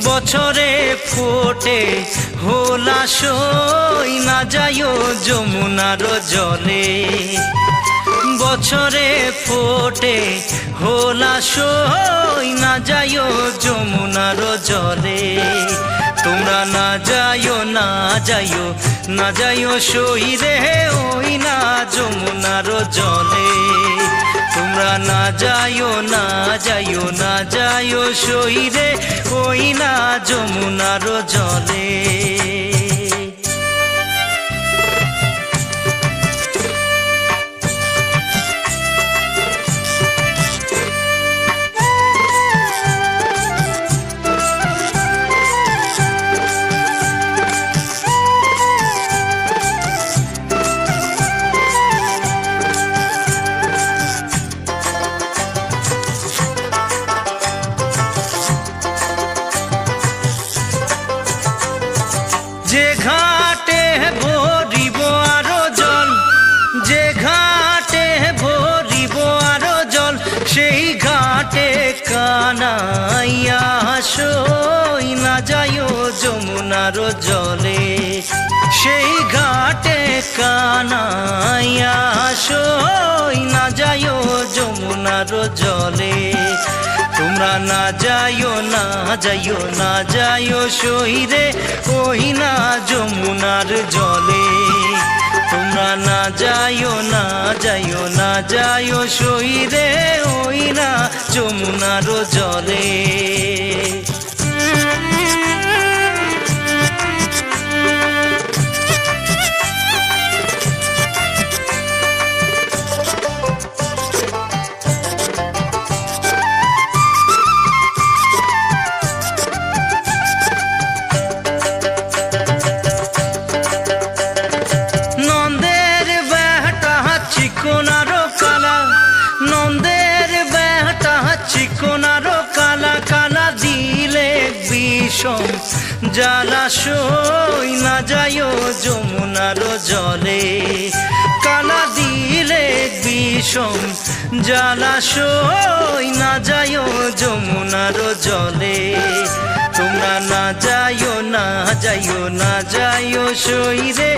বছরে ফোটে হোলাসই না যাইও যমুনার জলে। বছরে ফোটে হোলাসই না যাইও যমুনার জলে। তোমরা না যাইও না যাইও না যাইও সই রে ওই না যমুনার জলে। তোমরা না যাইও না যাইও না যাইও সই রে ওই না যমুনার জলে। যে ঘাটে ভরিব আরো জল, যে ঘাটে ভরিব আরো জল, সেই ঘাটে কানাইয়া সই না যাইও যমুনার জলে। সেই ঘাটে কানাইয়া সই না যাইও যমুনার জলে। তোমরা না যাইও না যাইও না যাইও সই রে ওই না যমুনার জলে। তোমরা না যাইও না যাইও না যাইও সই রে ওই না যমুনার জলে। চিকনারো কালা, নন্দের বেটা চিকনারো কালা, কালা দিলে বিষম জলাশয় না যাইও যমুনার জলে। কালা দিলে বিষম জলাশয় না যাইও যমুনার জলে। তোমরা না যাইও না যাইও না যাইও সই রে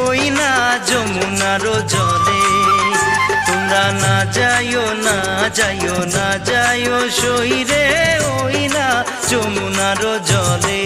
ওই না যমুনার জলে। তোমরা না যাইও না যাইও না যাইও সই রে ওই না যমুনার জলে।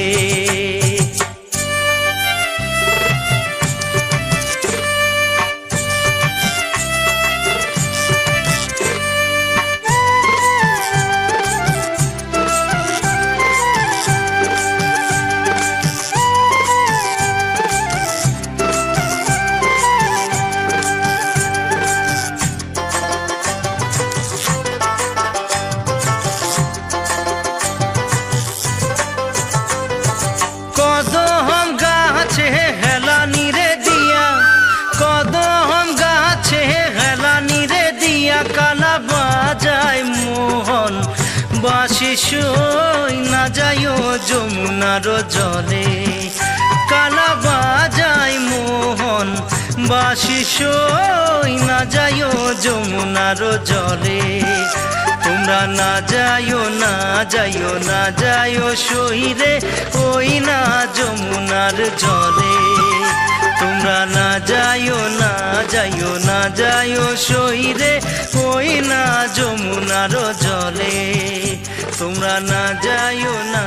কদম গাছে হেলা নিরে দিয়া, কদম গাছে হেলা নিরে দিয়া, কালা বাজায় মোহন বাঁশি সই না যাইও যমুনার জলে। কালা বাজায় মোহন বাঁশি সই না যাইও যমুনার জলে। তোমরা না যাইও না যাইও না যাইও সই রে ওই না যমুনার জলে। তোমরা না যাইও না যাইও না যাইও সই রে ওই না যমুনার জলে। তোমরা না যাইও না